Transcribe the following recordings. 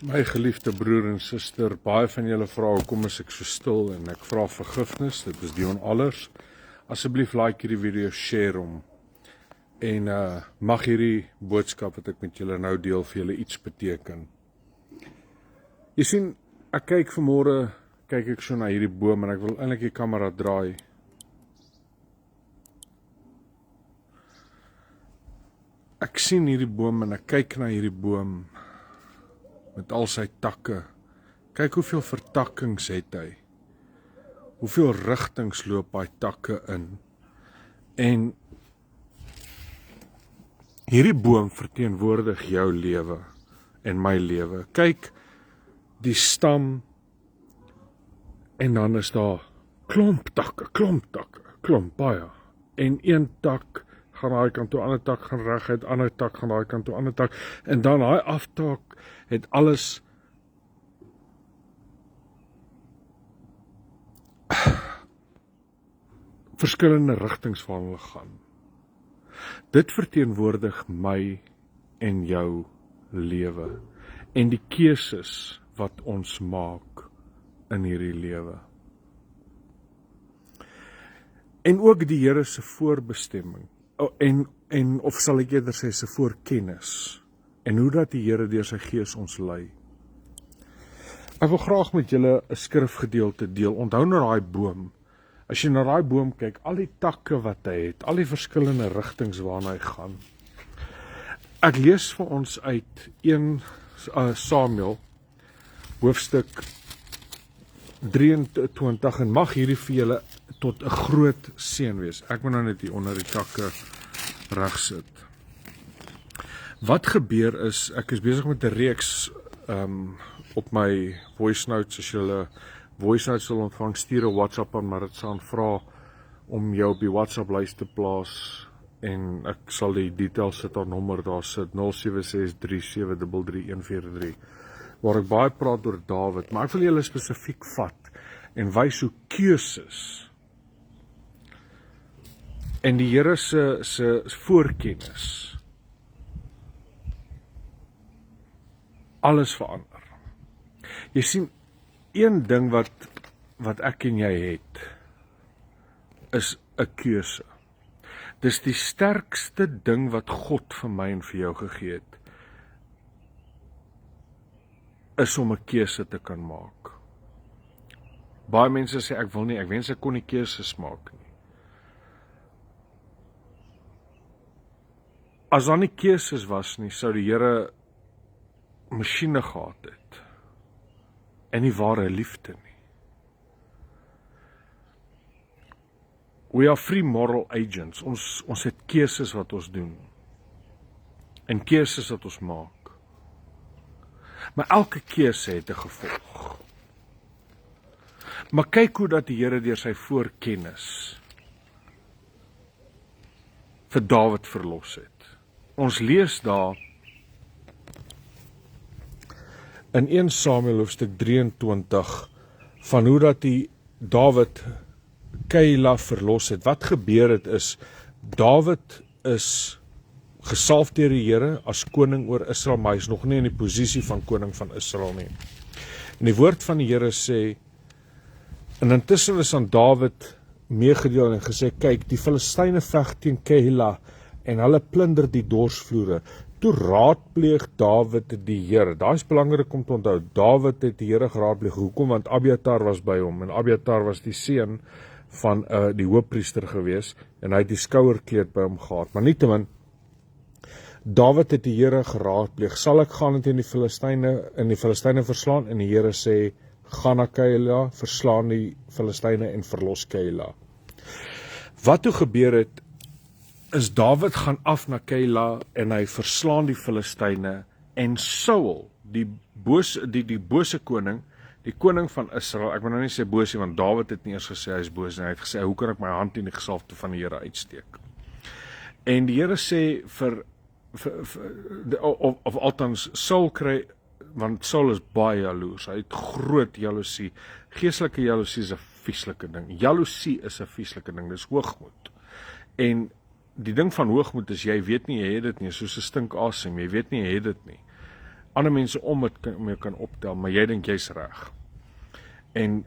My geliefde broer en suster, baie van julle vra hoekom is ek so stil en ek vra vergifnis. Dit is Dion Allers. Asseblief like hierdie video, share hom. En mag hierdie boodskap wat ek met julle nou deel vir julle iets beteken. Jy sien, ek kyk vanmôre, kyk ek so na hierdie boom en ek wil eintlik die kamera draai. Ek sien hierdie boom en ek kyk na hierdie boom met al sy takke. Kyk hoeveel vertakkings het hy. Hoeveel rigtings loop hy takke in. En hierdie boom verteenwoordig jou lewe en my lewe. Kyk die stam en dan is daar klomp takke, baie. En een tak gaan daai kant toe, ander tak gaan reguit, ander tak gaan daai kant toe, ander tak. En dan daai aftak het alles verskillende rigtings waar hulle gaan. Dit verteenwoordig my en jou lewe en die keuses wat ons maak in hierdie lewe. En ook die Here se voorbestemming. En of sal ek eerder sê se voorkennis en hoe dat die Here deur sy Gees ons lei. Ek wil graag met julle 'n skrifgedeelte deel. Onthou nou daai boom. As jy na daai boom kyk, al die takke wat hy het, al die verskillende rigtings waarna hy gaan. Ek lees vir ons uit 1 Samuel hoofstuk 23 en mag hierdie vir julle tot 'n groot seën wees. Ek moet nou net hier onder die takke reg sit. Wat gebeur is, ek is besig met 'n reeks op my voice notes. As julle voice notes wil ontvang, stuur 'n WhatsApp aan Maritza vra om jou op die WhatsApp lys te plaas en ek sal die details sit, haar nommer daar sit 0763733143 waar ek baie praat oor Dawid, maar ek wil julle spesifiek vat en wys hoe keuses en die Here se voorkennis alles verander. Jy sien, een ding wat ek en jy het, is 'n keuse. Dis die sterkste ding wat God vir my en vir jou gegee het, is om 'n keuse te kan maak. Baie mense sê ek wil nie, ek wens ek kon nie keuses maak nie. As daar nie keuses was nie, sou die Here masjiene gehad het en nie ware liefde nie. We are free moral agents. Ons het keuses wat ons doen en keuses wat ons maak. Maar elke keuse het 'n gevolg. Maar kyk hoe dat die Here deur sy voorkennis vir Dawid verlos het. Ons lees daar in 1 Samuel hoofstuk 23 van hoe dat die Dawid Keila verlos het. Wat gebeur het is, Dawid is gesalf deur die Here as koning oor Israel, maar hy is nog nie in die posisie van koning van Israel nie. En die woord van die Here sê, en intussen is aan Dawid meegedeel en gesê, kyk, die Filistyne veg teen Keila en hulle plunder die dorsvloere. Toe raadpleeg Dawid die Here. Daar is belangrik om te onthou, Dawid het die Here geraadpleeg. Hoekom? Want Abiatar was by hom en Abiatar was die seun van die hoofpriester gewees en hy het die skouerkleed by hom gehad. Maar nietemin, Dawid het die Here geraadpleeg. Sal ek gaan teen die Filistyne verslaan? En die Here sê, gaan na Keila, verslaan die Filistyne en verlos Keila. Wat toe gebeur het, is Dawid gaan af na Keila en hy verslaan die Filistyne en Saul, die bose koning, die koning van Israel, ek wil nou nie sê bose, want Dawid het nie eers gesê hy is bose, hy het gesê, hoe kan ek my hand in die gesalfte van die Here uitsteek? En die Here sê of althans Saul kry, want Saul is baie jaloers, hy het groot jaloesie. Geestelike jaloesie is 'n vieslike ding. Jaloesie is 'n vieslike ding, dis hoogmoed. En die ding van hoogmoed is, jy weet nie jy het dit nie, soos 'n stink asem, jy weet nie jy het dit nie. ander mense om jou kan optel, maar jy dink jy's reg. En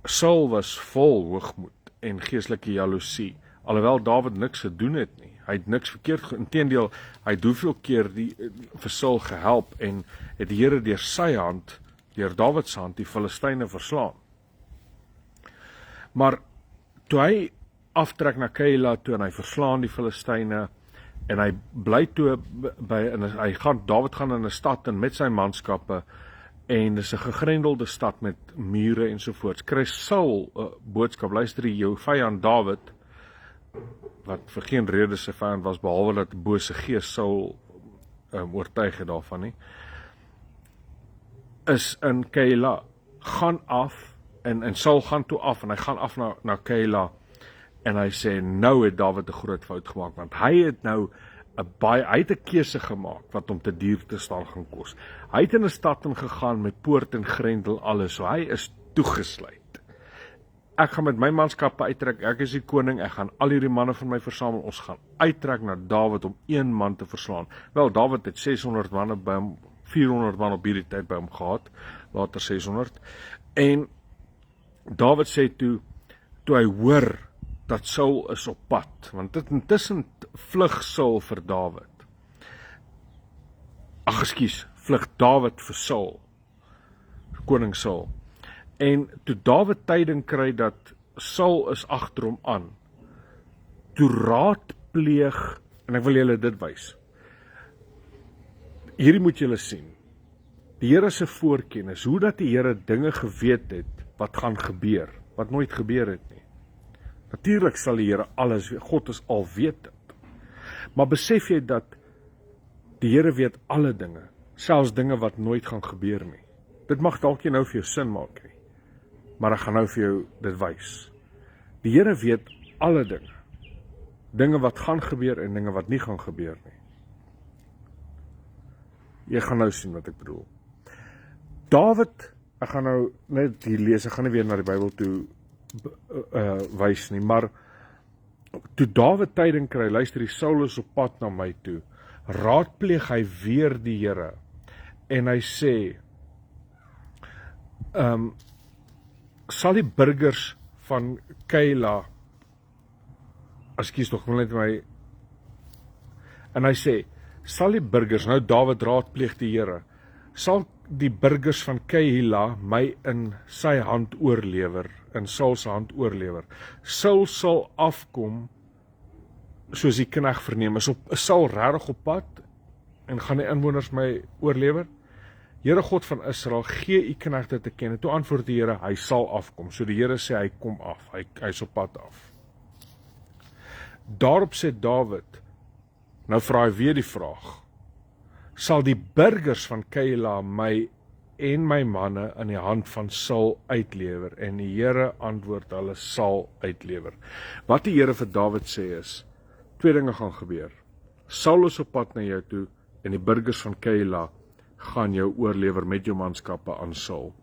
Saul was vol hoogmoed en geestelike jaloesie, alhoewel Dawid niks gedoen het nie. Hy het niks verkeerd gedoen, inteendeel, hy het hoeveel keer vir Saul gehelp en het die Here deur sy hand, deur Dawid se hand, die Filistyne verslaan. Maar toe hy aftrek na Keila toe en hy verslaan die Filistyne en hy bly toe Dawid gaan in 'n stad in met sy manskappe en dis 'n gegrendelde stad met mure ensovoorts. Kry Saul 'n boodskap, luister jou vyand Dawid, wat vir geen rede sy vyand was, behalwe dat die bose gees Saul oortuig het daarvan nie, is in Keila, gaan af, en Saul gaan toe af, en hy gaan af na Keila, en hy sê, nou het Dawid 'n groot fout gemaak, want hy het nou hy het 'n keuse gemaak, wat hom te duur te staan gaan kos. Hy het in 'n stad ingegaan met poort en grendel alles, so hy is toegesluit. Ek gaan met my manskappe uittrek, ek is die koning, ek gaan al hierdie manne van my versamel, ons gaan uittrek na Dawid om een man te verslaan. Wel, Dawid het 600 manne by hom, 400 man op hierdie tyd by hom gehad, later 600, en Dawid sê toe hy hoor dat Saul is op pad, want dit intussen vlug Saul vir Dawid. Vlug Dawid vir Saul, koning Saul. En toe Dawid tyding kry dat Saul is agter hom aan, toe raadpleeg, en ek wil julle dit wys. Hierdie moet julle sien. Die Here se voorkennis, hoe dat die Here dinge geweet het wat gaan gebeur, wat nooit gebeur het nie. Natuurlik sal die Here alles weet, God is alwetend. Maar besef jy dat die Here weet alle dinge, selfs dinge wat nooit gaan gebeur nie. Dit mag dalk nou vir jou sin maak nie, maar ek gaan nou vir jou dit wys. Die Here weet alle dinge, dinge wat gaan gebeur en dinge wat nie gaan gebeur nie. Jy gaan nou sien wat ek bedoel. Dawid, ek gaan nou net hier lees, ek gaan nie weer na die Bybel toe wys nie, maar toe Dawid tyding kry, luister, die Saul is op pad na my toe, raadpleeg hy weer die Here, en hy sê, sal die burgers van Keila, en hy sê, sal die burgers, nou Dawid raadpleeg die Here, sal die burgers van Keila my in sy hand oorlewer, in Saul se hand oorlewer. Saul sal afkom, soos die knegt verneem, is Saul regtig op pad, en gaan die inwoners my oorlewer? Here God van Israel, gee u knegte te ken, en toe antwoord die Here, hy sal afkom, so die Here sê, hy kom af, hy is op pad af. Daarop sê Dawid, nou vra hy weer die vraag, sal die burgers van Keila my en my manne in die hand van Saul uitlewer, en die Here antwoord, hulle sal uitlewer. Wat die Here vir Dawid sê is, twee dinge gaan gebeur. Saul is op pad na jou toe, en die burgers van Keila gaan jou oorlewer met jou manskappe aan Saul.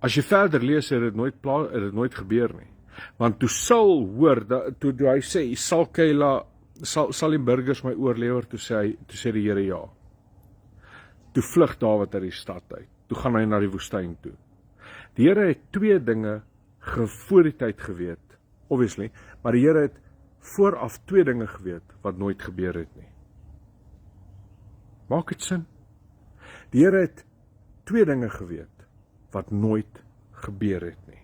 As jy verder lees, het dit nooit gebeur nie. Want toe Saul hoor, toe hy sê, sal die burgers my oorlewer, toe sê die Here ja. Toe vlug Dawid uit die stad uit, toe gaan hy na die woestyn toe. Die Here het twee dinge voor die tyd geweet, obviously, maar die Here het vooraf twee dinge geweet, wat nooit gebeur het nie. Maak dit sin? Die Here het twee dinge geweet, wat nooit gebeur het nie.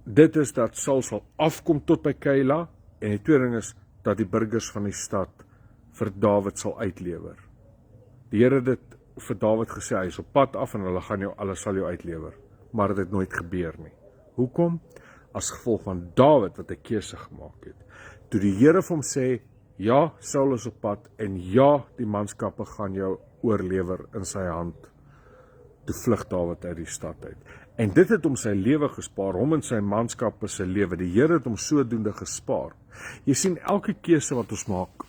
Dit is dat Saul sal afkom tot by Keila, en die tweede ding is, dat die burgers van die stad vir Dawid sal uitlewer. Die Here het dit vir Dawid gesê, hy is op pad af, en hulle sal jou uitlewer, maar dit het nooit gebeur nie. Hoekom? As gevolg van Dawid, wat 'n keuse gemaak het. Toe die Here vir hom sê, ja, Saul is op pad, en ja, die manskappe gaan jou oorlewer in sy hand, toe vlug Dawid uit die stad uit. En dit het hom sy lewe gespaar, hom en sy manskappe sy lewe. Die Here het hom sodoende gespaar. Jy sien, elke keuse wat ons maak,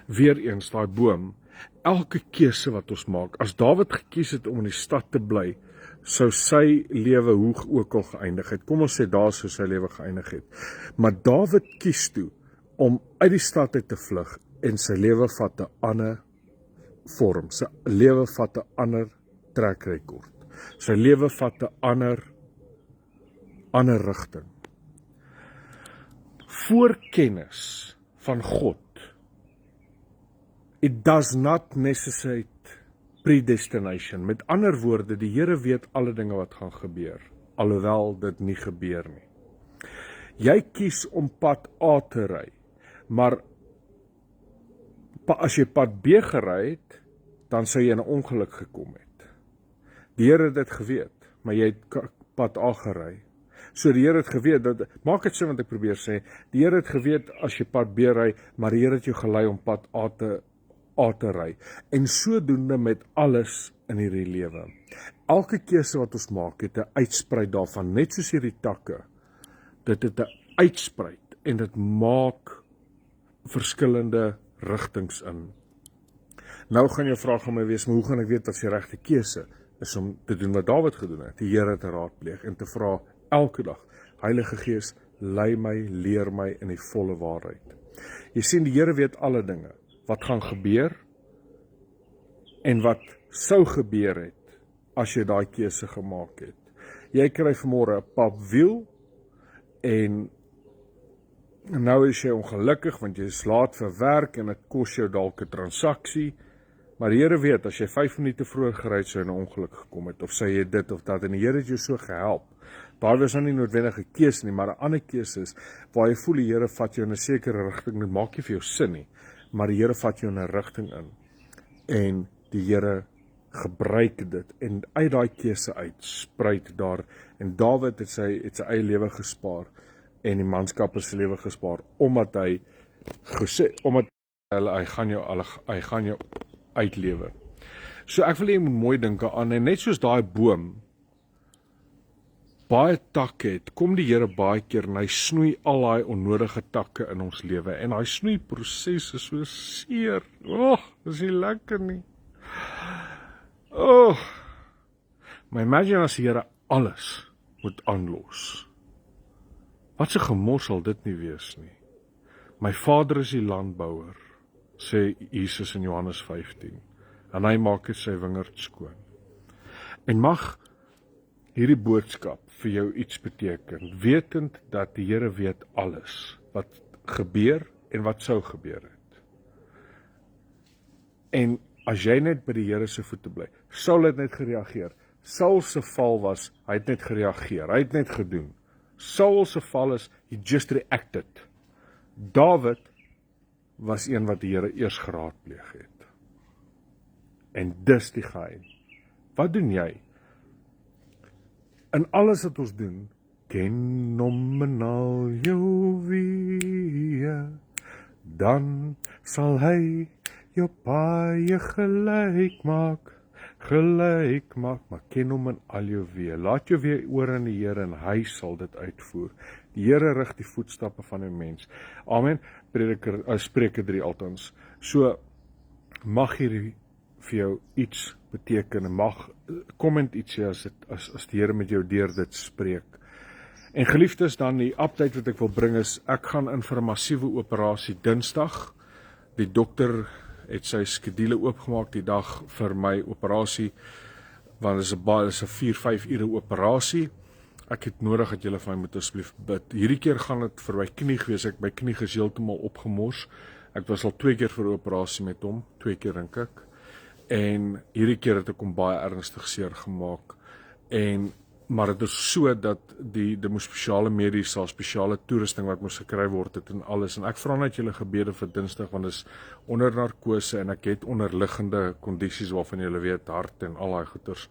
weer eens daai boom, elke keuse wat ons maak, as Dawid gekies het om in die stad te bly, sou sy lewe hoe ook al geëindig het. Kom ons sê daar sou sy lewe geëindig het. Maar Dawid kies toe om uit die stad uit te vlug en sy lewe vat 'n ander vorm, sy lewe vat 'n ander trekrekord, sy lewe vat 'n ander rigting. Voorkennis van God, it does not necessitate predestination. Met ander woorde, die Here weet alle dinge wat gaan gebeur, alhoewel dit nie gebeur nie. Jy kies om pad A te ry, maar as jy pad B gery het, dan sou jy in 'n ongeluk gekom het. Die Here het dit geweet, maar jy het pad A gery. So die Here het geweet, maak dit sin wat ek probeer sê, die Here het geweet as jy pad B ry, maar die Here het jou gelei om pad A te ry. En sodoende met alles in hierdie lewe. Elke keuse wat ons maak, het 'n uitsprei daarvan, net soos hierdie takke. Dit het 'n uitsprei en dit maak verskillende rigtings in. Nou gaan jou vraag aan my wees, maar hoe gaan ek weet wat die regte keuse is om te doen wat Dawid gedoen het, die Here te raadpleeg en te vra elke dag, Heilige Gees, lei my, leer my in die volle waarheid. Jy sien, die Here weet alle dinge, wat gaan gebeur en wat sou gebeur het as jy daai keuse gemaak het. Jy kry vanmôre 'n papwiel en nou is jy ongelukkig want jy is laat vir werk en dit kos jou dalk 'n transaksie, maar die Here weet, as jy 5 minute vroeër gery het, sou jy in 'n ongeluk gekom het, of sê jy dit of dat, en die Here het jou so gehelp. Daar was nou nie noodwendige keuse nie, maar 'n ander keuse is, waar jy voel die Here vat jou in 'n sekere rigting, dit maak nie vir jou sin nie, maar die Here vat jou in 'n rigting in, en die Here gebruik dit, en uit daai keuse uit, spruit daar, en Dawid het sy eie lewe gespaar, en die manskap is sy lewe gespaar, omdat hy gaan jou uitlewe. So ek wil hê jy moet mooi dink aan, en net soos daai boom baie takke het, kom die Here baie keer en hy snoei al daai onnodige takke in ons lewe, en hy snoei proses is so seer, dis nie lekker nie. Maar imagine as die Here alles moet aanlos. Wat 'n gemors sal dit nie wees nie. My Vader is die landbouer, sê Jesus in Johannes 15, en hy maak sy wingerd skoon. En mag hierdie boodskap vir jou iets beteken, wetend dat die Here weet alles wat gebeur en wat sou gebeur het. En as jy net by die Here se voete bly, Saul het net gereageer. Saul se val was, hy het net gereageer, hy het net gedoen. Saul se val is, he just reacted. Dawid was een wat die Here eers geraadpleeg het. En dis die geheim. Wat doen jy? In alles wat ons doen, ken hom en al jou weë, dan sal hy jou paie gelyk maak, maar ken hom in al jou weë. Laat jou weer oor aan die Here en hy sal dit uitvoer. Die Here rig die voetstappe van 'n mens. Amen. Spreuke 3 altans. So mag hierdie vir jou iets beteken, en mag komment iets sê as die Here met jou deur dit spreek. En geliefdes, dan die update wat ek wil bring is, ek gaan in vir 'n massiewe operasie Dinsdag. Die dokter het sy skedule oopgemaak die dag vir my operasie, want dit is 'n 4-5 ure operasie. Ek het nodig dat julle vir my moet asseblief bid. Hierdie keer gaan dit vir my knie gewees, my knie is heeltemal opgemors. Ek was al 2 keer vir 'n operasie met hom, 2 keer dink ek. En hierdie keer het ek hom baie ernstig seer gemaak. Maar dit is so dat die moes spesiale mediese, spesiale toerusting wat moes gekry word het en alles. En ek vra net julle gebede vir Dinsdag, want dit is onder narkose en ek het onderliggende kondisies waarvan julle weet, hart en al daai goeters.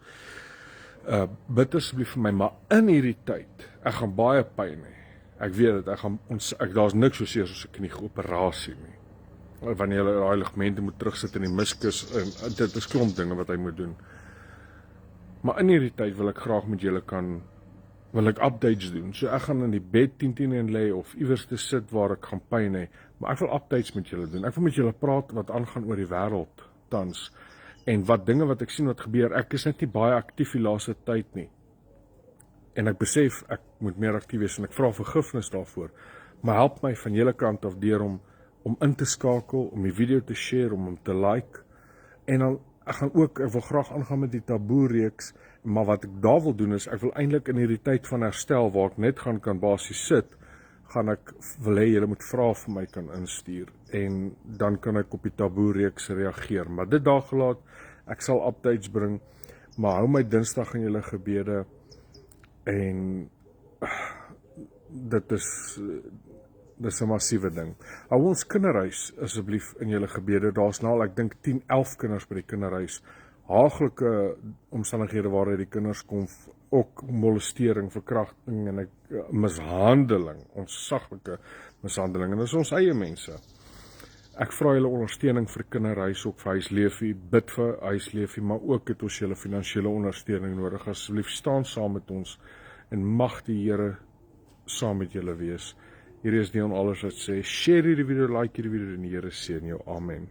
Bid asseblief vir my, maar in hierdie tyd, ek gaan baie pyn hê. Ek weet dit, daar's niks so seer soos 'n knieoperasie nie. Wanneer jy daai ligamente moet terugsit in die miskus, en dit is klomp dinge wat hy moet doen. Maar in hierdie tyd wil ek graag met julle wil ek updates doen. So ek gaan in die bed 10 en lê of iewers te sit waar ek gaan pyn hê, maar ek wil updates met julle doen. Ek wil met julle praat wat aangaan oor die wêreld tans, en wat dinge wat ek sien wat gebeur. Ek is net nie baie aktief die laaste tyd nie, en ek besef ek moet meer aktief wees, en ek vra vergifnis daarvoor, Maar help my van julle kant af deur om in te skakel, om die video te share, om hom te like. En dan ek wil graag aangaan met die taboe reeks, maar wat ek daar wil doen is, ek wil eintlik in hierdie tyd van herstel, waar ek net kan basies sit, wil hê julle moet vrae vir my kan instuur, en dan kan ek op die taboe reeks reageer. Maar dit daar gelaat, ek sal updates bring, maar hou my Dinsdag in julle gebede, en dit is 'n massiewe ding. Hou ons kinderhuis asseblief in julle gebede. Daar's nou al, ek dink 10, 11 kinders by die kinderhuis. Haaglike omstandighede waaruit die kinders kom, ook molestering, verkrachting en mishandeling, ontsaglike mishandeling, en dit is ons eie mense. Ek vra julle ondersteuning vir kinderhuis, ook vir Huisleefie, bid vir Huisleefie, maar ook het ons julle finansiële ondersteuning nodig. Asseblief staan saam met ons, en mag die Here saam met julle wees. Hier is Dion Alles wat sê, share hierdie video, like hierdie video, en die Here seën jou. Amen.